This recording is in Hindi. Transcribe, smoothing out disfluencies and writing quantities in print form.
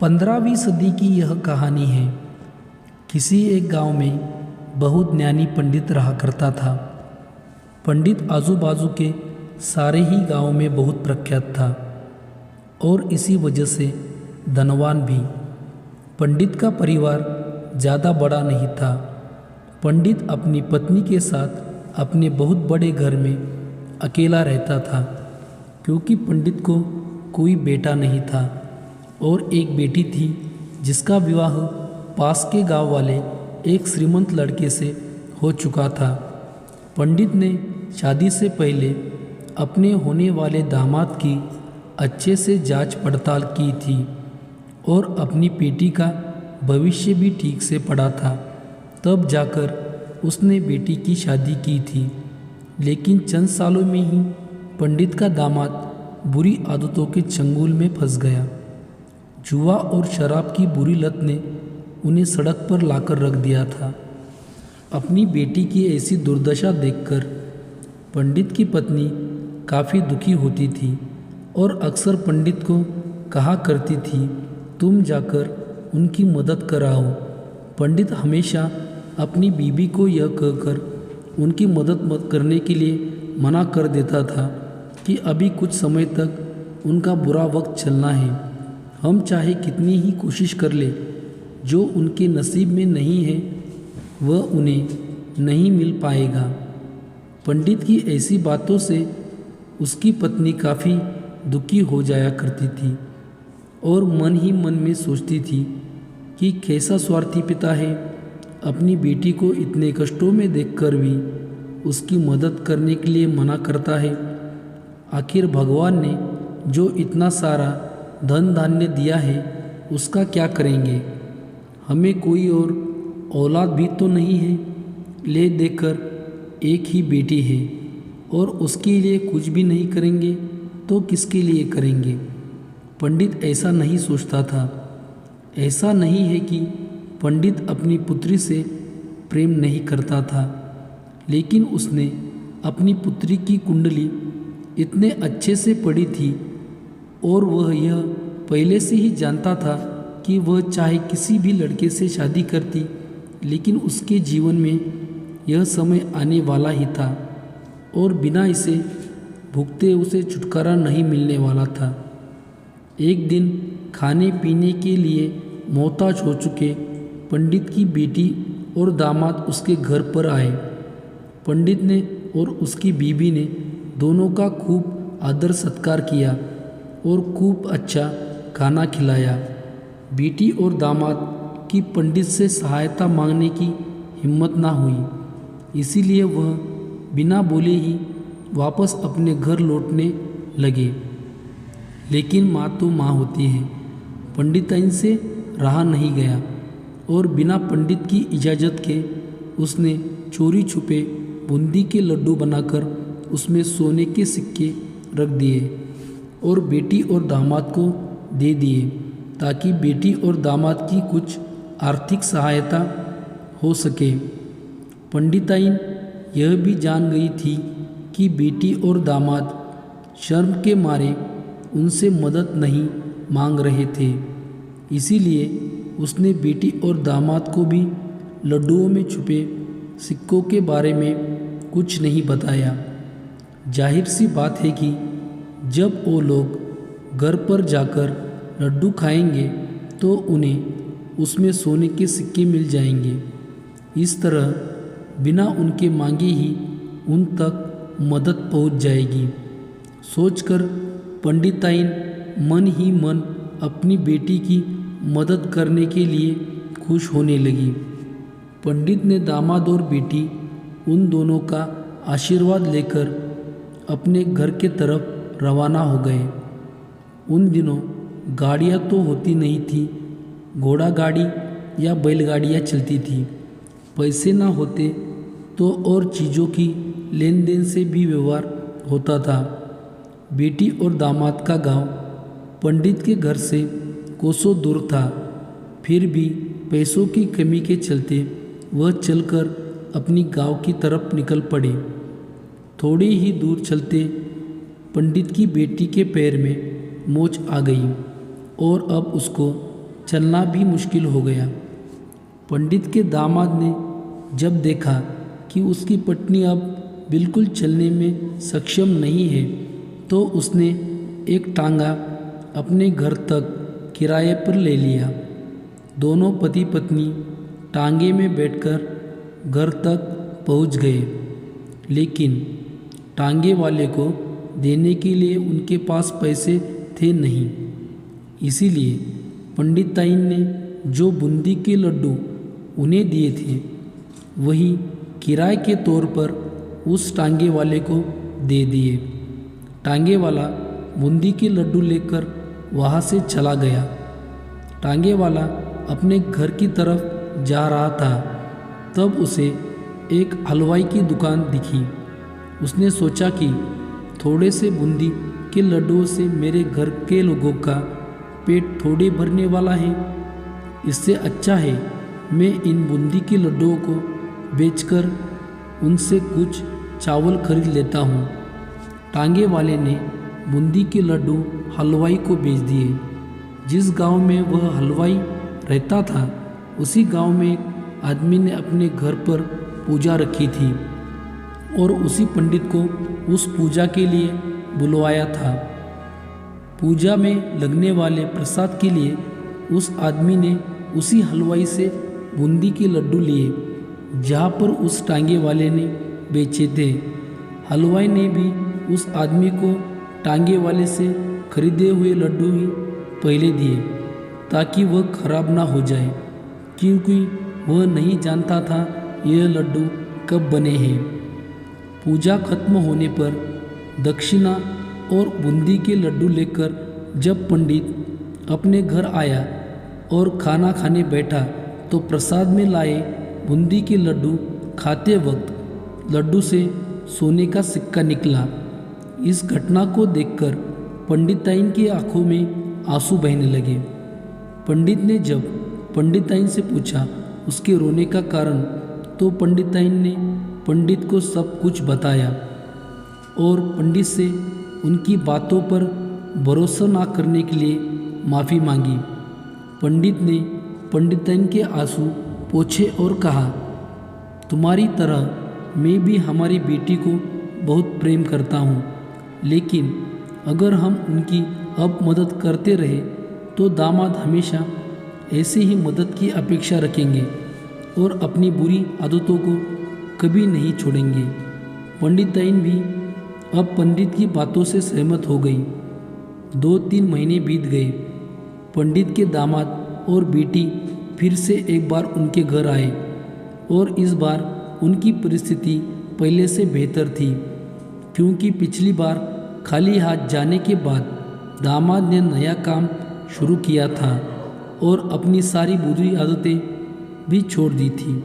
15वीं सदी की यह कहानी है। किसी एक गांव में बहुत ज्ञानी पंडित रहा करता था। पंडित आजू बाजू के सारे ही गांव में बहुत प्रख्यात था और इसी वजह से धनवान भी। पंडित का परिवार ज़्यादा बड़ा नहीं था। पंडित अपनी पत्नी के साथ अपने बहुत बड़े घर में अकेला रहता था, क्योंकि पंडित को कोई बेटा नहीं था और एक बेटी थी जिसका विवाह पास के गांव वाले एक श्रीमंत लड़के से हो चुका था। पंडित ने शादी से पहले अपने होने वाले दामाद की अच्छे से जांच पड़ताल की थी और अपनी बेटी का भविष्य भी ठीक से पढ़ा था। तब जाकर उसने बेटी की शादी की थी। लेकिन चंद सालों में ही पंडित का दामाद बुरी आदतों के चंगुल में फंस गया। जुआ और शराब की बुरी लत ने उन्हें सड़क पर लाकर रख दिया था। अपनी बेटी की ऐसी दुर्दशा देखकर पंडित की पत्नी काफ़ी दुखी होती थी और अक्सर पंडित को कहा करती थी, तुम जाकर उनकी मदद कराओ। पंडित हमेशा अपनी बीवी को यह कहकर उनकी मदद करने के लिए मना कर देता था कि अभी कुछ समय तक उनका बुरा वक्त चलना है। हम चाहे कितनी ही कोशिश कर ले, जो उनके नसीब में नहीं है वह उन्हें नहीं मिल पाएगा। पंडित की ऐसी बातों से उसकी पत्नी काफ़ी दुखी हो जाया करती थी और मन ही मन में सोचती थी कि कैसा स्वार्थी पिता है, अपनी बेटी को इतने कष्टों में देखकर भी उसकी मदद करने के लिए मना करता है। आखिर भगवान ने जो इतना सारा धन धान्य दिया है उसका क्या करेंगे। हमें कोई और औलाद भी तो नहीं है, ले देकर एक ही बेटी है और उसके लिए कुछ भी नहीं करेंगे तो किसके लिए करेंगे। पंडित ऐसा नहीं सोचता था। ऐसा नहीं है कि पंडित अपनी पुत्री से प्रेम नहीं करता था, लेकिन उसने अपनी पुत्री की कुंडली इतने अच्छे से पढ़ी थी और वह यह पहले से ही जानता था कि वह चाहे किसी भी लड़के से शादी करती, लेकिन उसके जीवन में यह समय आने वाला ही था और बिना इसे भुगते उसे छुटकारा नहीं मिलने वाला था। एक दिन खाने पीने के लिए मोहताज हो चुके पंडित की बेटी और दामाद उसके घर पर आए। पंडित ने और उसकी बीवी ने दोनों का खूब आदर सत्कार किया और खूब अच्छा खाना खिलाया। बेटी और दामाद की पंडित से सहायता मांगने की हिम्मत ना हुई, इसीलिए वह बिना बोले ही वापस अपने घर लौटने लगे। लेकिन माँ तो माँ होती है। पंडिताइन से रहा नहीं गया और बिना पंडित की इजाज़त के उसने चोरी छुपे बूंदी के लड्डू बनाकर उसमें सोने के सिक्के रख दिए और बेटी और दामाद को दे दिए, ताकि बेटी और दामाद की कुछ आर्थिक सहायता हो सके। पंडिताइन यह भी जान गई थी कि बेटी और दामाद शर्म के मारे उनसे मदद नहीं मांग रहे थे, इसीलिए उसने बेटी और दामाद को भी लड्डुओं में छुपे सिक्कों के बारे में कुछ नहीं बताया। जाहिर सी बात है कि जब वो लोग घर पर जाकर लड्डू खाएंगे तो उन्हें उसमें सोने के सिक्के मिल जाएंगे। इस तरह बिना उनके मांगे ही उन तक मदद पहुंच जाएगी। सोचकर पंडिताइन मन ही मन अपनी बेटी की मदद करने के लिए खुश होने लगी। पंडित ने दामाद और बेटी उन दोनों का आशीर्वाद लेकर अपने घर के तरफ रवाना हो गए। उन दिनों गाड़ियाँ तो होती नहीं थी, घोड़ा गाड़ी या बैलगाड़ियाँ चलती थी। पैसे ना होते तो और चीज़ों की लेन देन से भी व्यवहार होता था। बेटी और दामाद का गांव पंडित के घर से कोसों दूर था, फिर भी पैसों की कमी के चलते वह चलकर अपनी गांव की तरफ निकल पड़े। थोड़ी ही दूर चलते पंडित की बेटी के पैर में मोच आ गई और अब उसको चलना भी मुश्किल हो गया। पंडित के दामाद ने जब देखा कि उसकी पत्नी अब बिल्कुल चलने में सक्षम नहीं है तो उसने एक टांगा अपने घर तक किराए पर ले लिया। दोनों पति पत्नी टांगे में बैठकर घर तक पहुंच गए, लेकिन टांगे वाले को देने के लिए उनके पास पैसे थे नहीं। इसीलिए पंडित ताइन ने जो बूंदी के लड्डू उन्हें दिए थे वही किराए के तौर पर उस टांगे वाले को दे दिए। टांगे वाला बूंदी के लड्डू लेकर वहाँ से चला गया। टांगे वाला अपने घर की तरफ जा रहा था, तब उसे एक हलवाई की दुकान दिखी। उसने सोचा कि थोड़े से बूंदी के लड्डुओं से मेरे घर के लोगों का पेट थोड़े भरने वाला है। इससे अच्छा है मैं इन बूंदी के लड्डुओं को बेचकर उनसे कुछ चावल खरीद लेता हूँ। टांगे वाले ने बूंदी के लड्डू हलवाई को बेच दिए। जिस गांव में वह हलवाई रहता था उसी गांव में एक आदमी ने अपने घर पर पूजा रखी थी और उसी पंडित को उस पूजा के लिए बुलवाया था। पूजा में लगने वाले प्रसाद के लिए उस आदमी ने उसी हलवाई से बूंदी के लड्डू लिए जहाँ पर उस टांगे वाले ने बेचे थे। हलवाई ने भी उस आदमी को टांगे वाले से खरीदे हुए लड्डू ही पहले दिए ताकि वह खराब ना हो जाए, क्योंकि वह नहीं जानता था यह लड्डू कब बने हैं। पूजा खत्म होने पर दक्षिणा और बूंदी के लड्डू लेकर जब पंडित अपने घर आया और खाना खाने बैठा तो प्रसाद में लाए बूंदी के लड्डू खाते वक्त लड्डू से सोने का सिक्का निकला। इस घटना को देखकर पंडिताइन की आंखों में आंसू बहने लगे। पंडित ने जब पंडिताइन से पूछा उसके रोने का कारण तो पंडिताइन ने पंडित को सब कुछ बताया और पंडित से उनकी बातों पर भरोसा ना करने के लिए माफ़ी मांगी। पंडित ने पंडिताइन के आंसू पोंछे और कहा, तुम्हारी तरह मैं भी हमारी बेटी को बहुत प्रेम करता हूँ, लेकिन अगर हम उनकी अब मदद करते रहे तो दामाद हमेशा ऐसे ही मदद की अपेक्षा रखेंगे और अपनी बुरी आदतों को कभी नहीं छोड़ेंगे। पंडिताइन भी अब पंडित की बातों से सहमत हो गई। 2-3 महीने बीत गए। पंडित के दामाद और बेटी फिर से एक बार उनके घर आए और इस बार उनकी परिस्थिति पहले से बेहतर थी, क्योंकि पिछली बार खाली हाथ जाने के बाद दामाद ने नया काम शुरू किया था और अपनी सारी बुरी आदतें भी छोड़ दी थी।